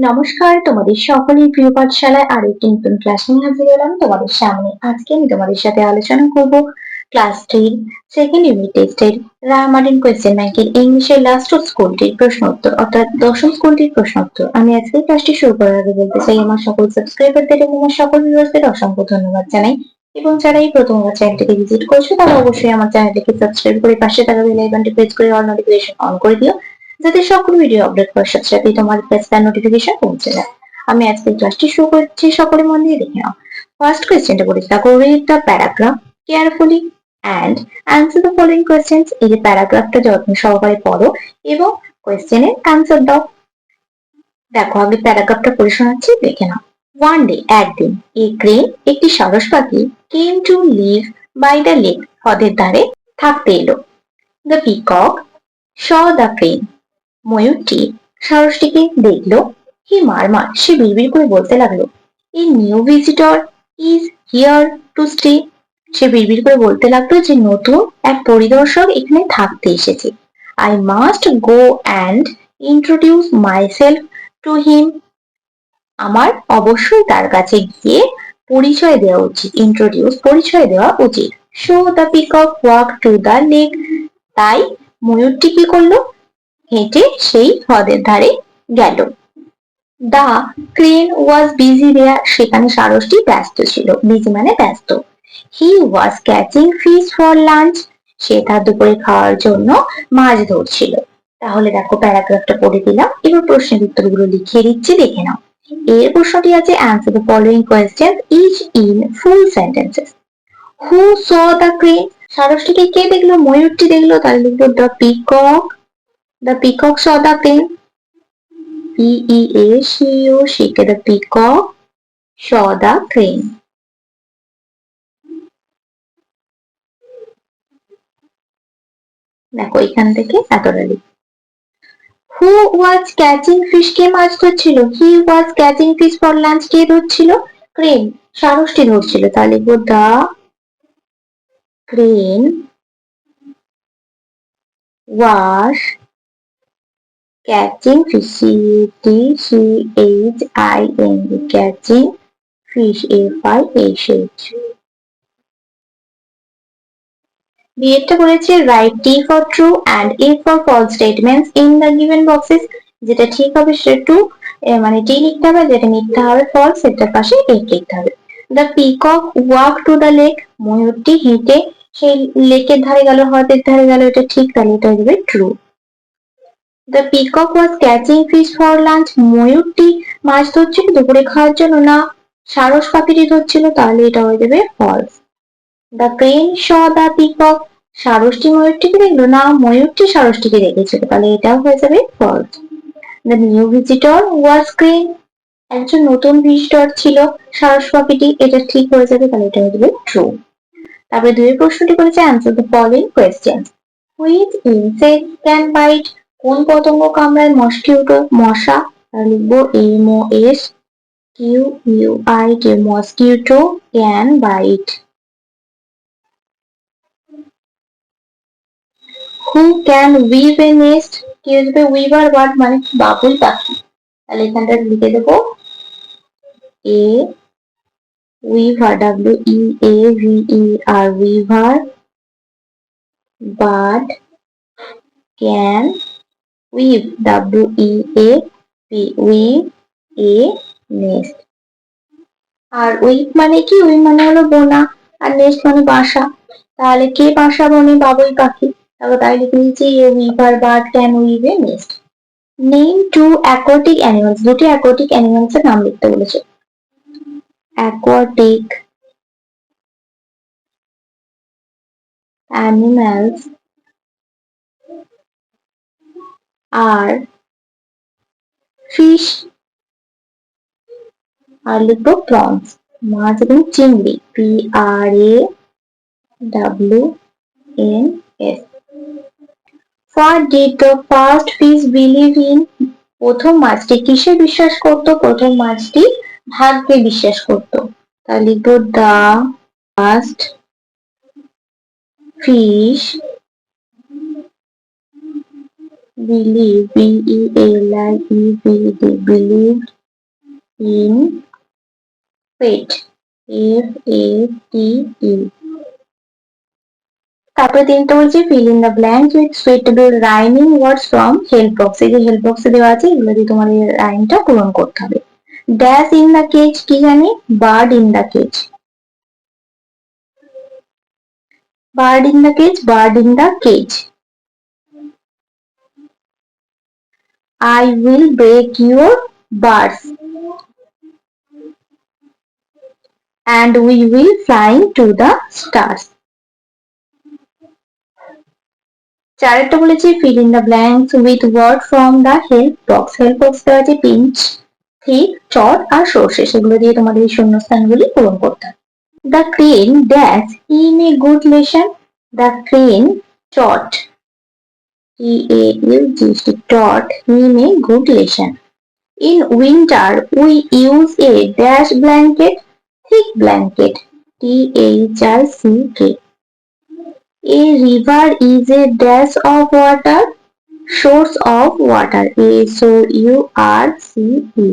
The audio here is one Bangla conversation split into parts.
নমস্কার, তোমাদের সকলের প্রিয় পাঠশালায় আরেকটি নতুন ক্লাস নিয়ে হাজির হলাম তোমাদের সামনে। আজকে আমি তোমাদের সাথে আলোচনা করব ক্লাস 3 সেকেন্ড ইউনিট টেস্টের রামার্টিন কোয়েশ্চেন ব্যাংকের ইংলিশের লাস্ট স্কুলটির প্রশ্ন উত্তর, অর্থাৎ দশম স্কুলটির প্রশ্ন উত্তর। আমি আজকে ক্লাসটি শুরু করার আগে বলতে চাই আমার সকল সাবস্ক্রাইবারদের এবং আমার সকল ভিউয়ার্সদের অসংখ্য ধন্যবাদ জানাই, এবং যারা এই প্রথমবার চ্যানেলটিকে ভিজিট করছো তারা অবশ্যই আমার চ্যানেলটিকে সাবস্ক্রাইব করে পাশে থাকা বেল আইকনটি প্রেস করে অল নোটিফিকেশন অন করে দিও, যাতে সকল ভিডিও আপলোড করার সাথে সাথে তোমার কাছে তার নোটিফিকেশন পৌঁছে যায়। আমি আজকে ক্লাসটি শুরু করছি, সকলে মন দিয়ে দেখে নাও। ফার্স্ট কোয়েশ্চেনটা বলেছি, দেখো, read the paragraph carefully and answer the following questions. এই যে প্যারাগ্রাফটা যত্ন সহকারে পড়ো এবং কোয়েশ্চেনের অ্যান্সার দাও। দেখো, আগে প্যারাগ্রাফটা পড়ে শোনাচ্ছি, দেখে নাও। ওয়ান ডে, একদিন, এ ক্রেন, একটি সারস পাখি, came to live by the lake, হ্রদের ধারে থাকতে এলো। The peacock saw the crane, ময়ূরটি সারসটিকে দেখলো। হি মারমার, সে বিড়বিড় করে বলতে লাগলো, a new visitor is here to stay. সে বিড়বিড় করে বলতে লাগলো যে নতুন এক পরিদর্শক এখানে থাকতে এসেছে। I must go and introduce myself to him. আমার অবশ্যই তার কাছে গিয়ে পরিচয় দেওয়া উচিত, পরিচয় দেওয়া উচিত। So the peacock walk to the lake, তাই ময়ূরটি কি করলো, হেঁটে সেই হ্রদের ধারে গেল। দা ক্রেন ওয়াজ বিজি দেয়ার, সেখানে সারসটি ব্যস্ত ছিল, বিজি মানে ব্যস্ত। He was catching fish for lunch, সে তার দুপুরে খাওয়ার জন্য মাছ ধরছিল। তাহলে দেখো, প্যারাগ্রাফটা পড়ে দিলাম, এবার প্রশ্নের উত্তরগুলো লিখিয়ে দিচ্ছি, দেখে নাও। এর প্রশ্নটি আছে, answer the following question each in full sentences. Who saw the crane, সারসটিকে কে দেখলো, ময়ূরটি দেখলো, তাহলে লিখবো the peacock. The peacock saw the crane. P-E-A-C-O-C, the peacock saw the crane. দেখো, এখান থেকে এতটা লিখ। Who was catching fish, কে মাছ ধরছিল? He was catching fish for lunch, কে ধরছিল? Crane, সারসটি ধরছিল, তাহলে লিখবো the crane was catching fish, C-A-T-C-H-I-N-E, catching fish, F-I-S-H. বিয়েটা করেছে write T for true and F for false statements in the given boxes. যেটা ঠিক হবে সেটা ট্রু, মানে টি লিখতে হবে, যেটা মিথ্যা হবে ফলস, সেটার পাশে এ লিখতে হবে। The peacock walk to the lake, ময়ূরটি হেঁটে সেই লেকের ধারে গেল, হ্রদের ধারে গেল, এটা ঠিক, তাহলে এটা হবে true. The peacock was catching fish for lunch, ময়ূরটি মাছ ধরছিল দুপুরে খাওয়ার জন্য, না সারস পাখিটি ধরছিল, তাহলে এটা হয়ে যাবে false. The crane saw the peacock, সারসটি ময়ূরটিকে দেখলো, না ময়ূরটি সারসটিকে দেখেছিল, তাহলে এটাও হয়ে যাবে false. The new visitor was crane, একজন নতুন ভিজিটর ছিল সারস পাখিটি, এটা ঠিক হয়ে যাবে, তাহলে এটা হয়ে যাবে ট্রু। তারপরে দুই প্রশ্নটি করেছে, answer the following question. Which insect can bite, কোন পতঙ্গ কামড়ায় মসকিউটো, মশা, লিখবো MOSQUIT, mosquito can bite. Who can weave a nest, কি আসবে, উইভার বার্ড মানে বাবুই পাখি, তাহলে এখানটা লিখে দেবো a weaver, WEAVER, weaver bird can weave, WEAP, weave a nest. আর উইভ মানে কি, উইভ মানে হলো বোনা, আর নেস্ট মানে বাসা, তাহলে কে বাসা বনে, বাবুই পাখি, তাই লিখে দিচ্ছি a weaver bird can weave a nest. Name two aquatic animals, দুটি অ্যাকোয়াটিক অ্যানিমালস এর নাম লিখতে বলেছে। অ্যাকোয়াটিক অ্যানিমালস আর ফিশ, আর লিখবো প্রনস, মাছ এবং চিংড়ি, PRAWNS। What did the first fish believe in, প্রথম মাছটি কিসে বিশ্বাস করত, প্রথম মাছটি ভাগ্যে বিশ্বাস করত, তাহলে লিখবো the first fish believe, B-E-L-I-E-V-E-D, believed in fate, F-A-T-E। তারপরে তিনটা বলছে fill in the blanks with suitable rhyming words from help box। এই যে help box এ দেওয়া আছে এগুলো দিয়ে তোমার এই রাইমটা পূরণ করতে হবে। dash in the cage কি জানি? bird in the cage, bird in the cage, bird in the cage। I will break your bars and we will fly to the stars। চারেরটা বলেছি fill in the blanks with word from the help box। help box দেওয়া আছে pinch, thick, chot আর সর্ষে, সেগুলো দিয়ে তোমাদের এই শূন্যস্থানগুলি পূরণ করতে হবে। The crane dash in a good lesson, the crane taught, T-A-U-G, taught in a good lesson। In winter we use a dash blanket, thick blanket, T-H-I-C-K। A river is a dash of water, source of water, S-O-U-R-C-E।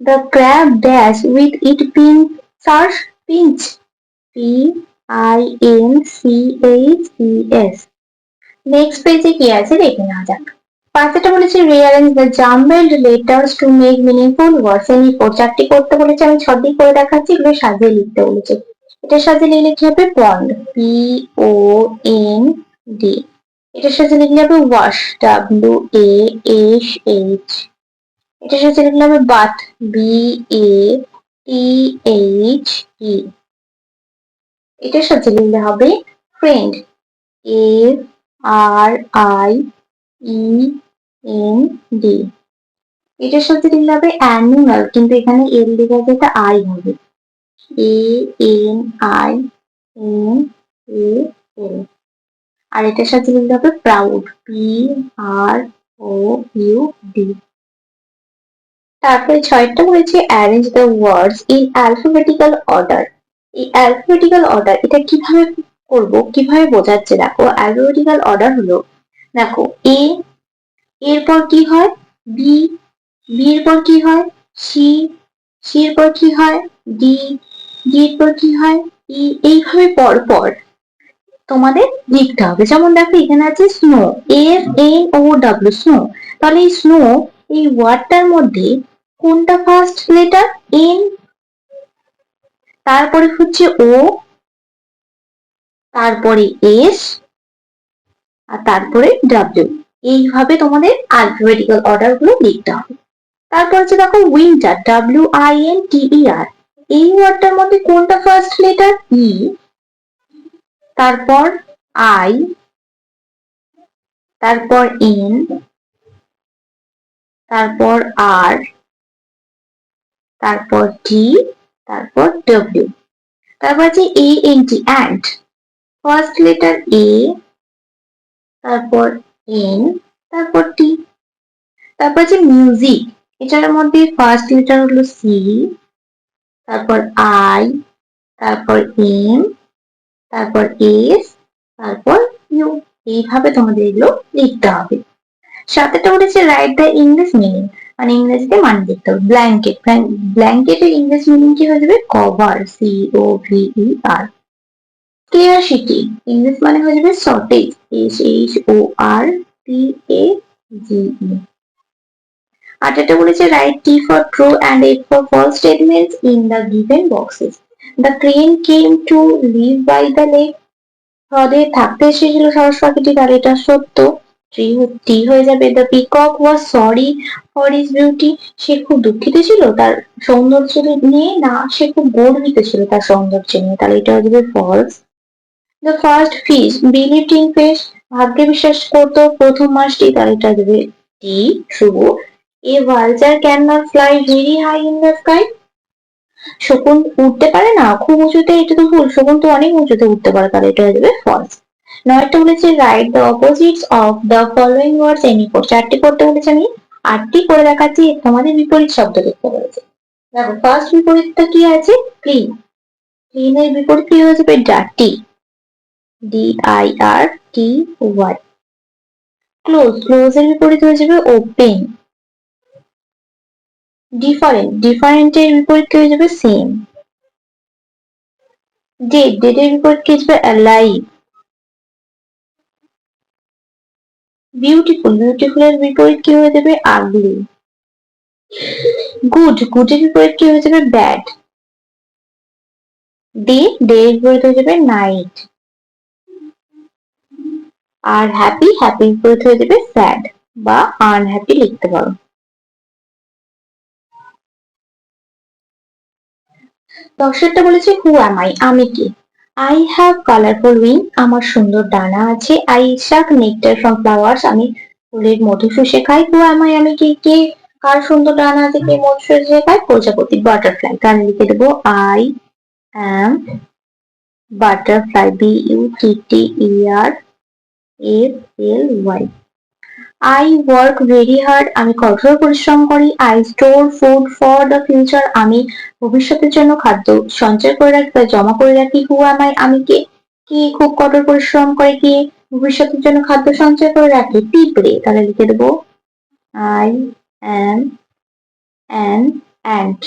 The crab dash with its pincers, pinch, P-I-N-C-H-E-S। Next পেজে কি আছে দেখে নেওয়া যাক। পাঁচটা বলেছে rearrange the jumbled letters to make meaningful words। এই চারটি করতে বলেছে, আমি ছটি করে দেখাচ্ছি, এগুলো সাজিয়ে লিখতে বলেছে। এটা সাজিয়ে লিখলে কি হবে? পন্ড, P-O-N-D। এটা সাজিয়ে লিখলে হবে ওয়াশ, W-A-S-H। এটা সাজিয়ে লিখলে হবে বাথ, B-A-T-H-E। এটা সাজিয়ে লিখলে হবে ফ্রেন্ড, F-R-I-E-N-D। এটার সাথে লিখলে হবে অ্যানিমাল, কিন্তু এখানে এল লেখা আছে, এটা আই হবে, A-N-I-M-A-L। আর এটার সাথে লিখলে হবে প্রাউড, P-R-O-U-D। তারপরে ছয়টা বলেছে arrange the words in alphabetical order. এই অ্যালফাবেটিক্যাল অর্ডার এটা কিভাবে করব, কিভাবে বোঝাচ্ছে দেখো। অ্যালফাবেটিক্যাল অর্ডার হলো, দেখো এ, এরপর কি হয় বি, বি এর পর কি হয় সি, সি এর পর কি হয় ডি, ডি এর পর কি হয় ই। এইভাবে পর পর তোমাদের লিখতে হবে। যেমন দেখো এখানে আছে স্নো, S-N-O-W, স্নো। তাহলে এই স্নো, এই ওয়ার্ডটার মধ্যে কোনটা ফার্স্ট লেটার? এন, তারপরে হচ্ছে ও, তারপরে এস, আর তারপরে ডাব্লিউ। এইভাবে তোমাদের অ্যালফাবেটিক্যাল অর্ডার গুলো লিখতে হবে। তারপর হচ্ছে দেখো উইন্টার, W-I-N-T-E-R। এই ওয়ার্ডটার মধ্যে কোনটা ফার্স্ট লেটার? ই, তারপর আই, তারপর এন, তারপর আর, তারপর টি, তারপর ডব্লিউ। তারপর আছে A-N-T, অ্যান্ট। ফার্স্ট লেটার এ, তারপর এন, তারপর টি। তারপর আছে মিউজিক, এটার মধ্যে ফার্স্ট লেটার হলো সি, তারপর আই, তারপর এম, তারপর এস, তারপর ইউ। এইভাবে তোমাদের এগুলো লিখতে হবে। সাথেটা বলেছে রাইট দ্য ইংলিশ মিনিং, মানে ইংরেজিতে মানে লিখতে হবে। ব্ল্যাঙ্কেট, ব্ল্যাঙ্কেটের ইংলিশ মিনিং কি হয়ে যাবে? Cover, C-O-V-E-R। ক্লিয়ার শিটিং, ইংলিশ মানে হয়ে যাবে শর্টেজ, S-H-O-R-T-A-G-E। আরেকটা বলেছে right T for true and F for false statements in the given boxes। The crane came to live by the lake, হ্রদে থাকতে এসেছিল সারস পাখিটি, তার এটা সত্য, টি হয়ে যাবে। The peacock was sorry for his beauty, সে খুব দুঃখিত ছিল তার সৌন্দর্য নিয়ে, না সে খুব গর্বিত ছিল তার সৌন্দর্য নিয়ে, তাহলে এটা হয়ে যাবে false। The first fish believed in fish, ভাগ্যে বিশ্বাস করতো প্রথম মাছটি, তাহলে এটা হয়ে যাবে টি, শুভ। A vulture cannot fly very high in the sky, শকুন উঠতে পারে না খুব উঁচুতে, এটা তো ভুল, শকুন তো অনেক উঁচুতে উঠতে পারে, তাহলে এটা হয়ে যাবে ফলস। নয়টা বলেছে write the opposites of the following words any four. চারটি করতে বলেছে, আমি আটটি করে দেখাচ্ছি, তোমাদের বিপরীত শব্দ লিখতে বলেছে। দেখো ফার্স্ট বিপরীতটা কি আছে? ক্লিন, ক্লিনের বিপরীত কি হয়ে যাবে? Dirty, D-I-R-T-Y। ক্লোজ, ক্লোজ এর বিপরীত হয়ে যাবে ওপেন। ডিফারেন্ট, ডিফারেন্ট এর বিপরীত কি হয়ে যাবে সেম। ডেড, ডেড এর বিপরীত কি আসবে অ্যালাইভ। বিউটিফুল, বিউটিফুল এর বিপরীত কি হয়ে যাবে আগলি। গুড, গুড এর বিপরীত কি হয়ে যাবে ব্যাড। ডে, ডে এর বিপরীত হয়ে যাবে নাইট। আর হ্যাপি, হ্যাপি এর বিপরীত হয়ে যাবে স্যাড বা আনহ্যাপি লিখতে পারো। দর্শকটা বলেছে হু অ্যাম আই, আমি কে। আই হ্যাভ কালারফুল উইং, আমার সুন্দর ডানা আছে। আই শাক নেকটার ফ্রম ফ্লাওয়ার্স, আমি ফুলের মধু শুষে খাই। হু অ্যাম আই, আমি কে, কে কার সুন্দর ডানা আছে, কে মধু শুষে খায়, প্রজাপতি বাটারফ্লাই। তাহলে লিখে দেবো I am butterfly, BUTTERFLY। I work very hard, আমি কঠোর পরিশ্রম করি। I store food for the future, আমি ভবিষ্যতের জন্য খাদ্য সঞ্চয় করে রাখি বা জমা করে রাখি। হু অ্যাম আই, আমি কে, কি খুব কঠোর পরিশ্রম করে, কি ভবিষ্যতের জন্য খাদ্য সঞ্চয় করে রাখি, পিঁপড়ে। তাহলে লিখে দেবো আই অ্যাম অ্যান অ্যান্ট।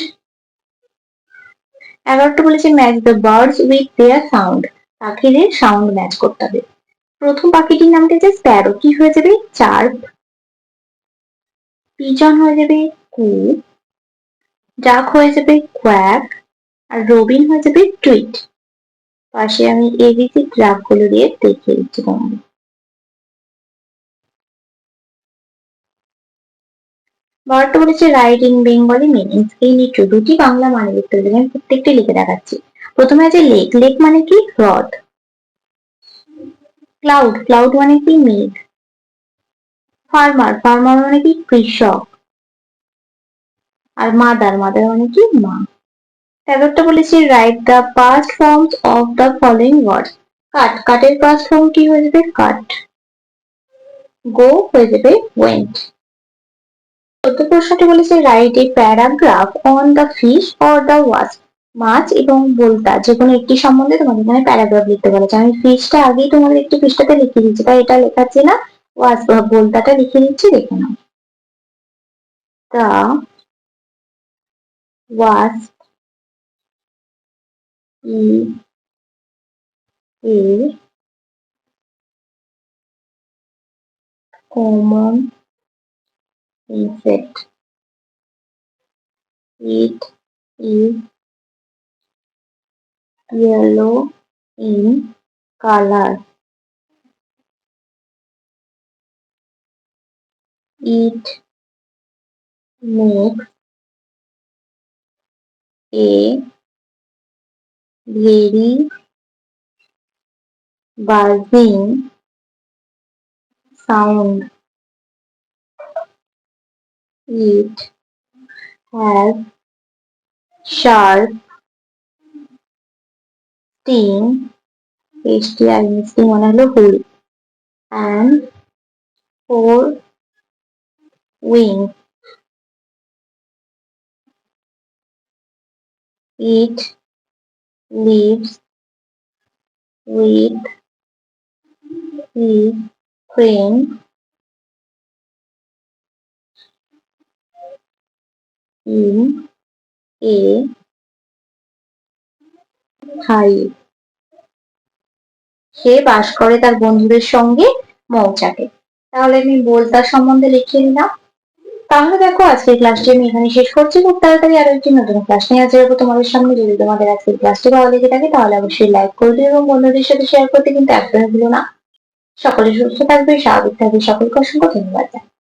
11টা বলেছে match the birds with their sound, পাখিদের সাউন্ড ম্যাচ করতে হবে। প্রথম পাখিটির নামটা হচ্ছে স্প্যারো, কি হয়ে যাবে চার্প। পিজন হয়ে যাবে কু, ডাক হয়ে যাবে কোয়াক, আর রবিন হয়ে যাবে টুইট। পাশে আমি এবিসি গ্রাফগুলো দিয়ে দেখিয়ে দিচ্ছি তোমাদের। বড়টা বলেছে রাইট ইন বেঙ্গলি মিনিংস, এই নিচু দুটি বাংলা মানে লিখতে হবে, আমি প্রত্যেকটা লিখে দেখাচ্ছি। প্রথমে আছে লেক, লেক মানে কি হ্রদ। ক্লাউড, ক্লাউড মানে কি মেঘ। ফার্মার, ফার্মার মানে কি কৃষক। আর মাদার, মাদার মানে কি মা। তেরোটা বলেছি write the past forms of the following words. Cut, কাটের পাস্ট ফর্ম কি হয়ে যাবে কাট। গো হয়ে যাবে ওয়েন্ট। চতুর্থ প্রশ্নটি বলেছে write a paragraph on the fish or the wasp, মাছ এবং বোলতা যে কোনো একটি সম্বন্ধে তোমাদের এখানে প্যারাগ্রাফ লিখতে বলেছে। আমি ফিশটা আগেই তোমাদের একটি পৃষ্ঠাতে লিখে দিচ্ছি, তাই এটা লেখাচ্ছি না, ওয়াস্প বোলতাটা লিখে দিচ্ছি, দেখে নাও। The wasp is a common insect. It is yellow in color. It makes a very buzzing sound. It has sharp sting, STI sting মানে হলো হুল, and four wings. It lives with his friends in a hive. সে বাস করে তার বন্ধুদের সঙ্গে মৌচাকে। তাহলে আমি বোলতার সম্বন্ধে লিখে নিলাম। তাহলে দেখো আজকের ক্লাসটি আমি এখানে শেষ করছি। খুব তাড়াতাড়ি আরো একটি নতুন ক্লাস নিয়ে হাজির হবো তোমাদের সামনে। যদি তোমাদের আজকের ক্লাসটি ভালো লেগে থাকে তাহলে অবশ্যই লাইক করে দিও এবং বন্ধুদের সাথে শেয়ার করতে কিন্তু একদমই ভুলো না। সকলে সুস্থ থাকবে, স্বাভাবিক থাকবে, সকলকে অসংখ্য ধন্যবাদ।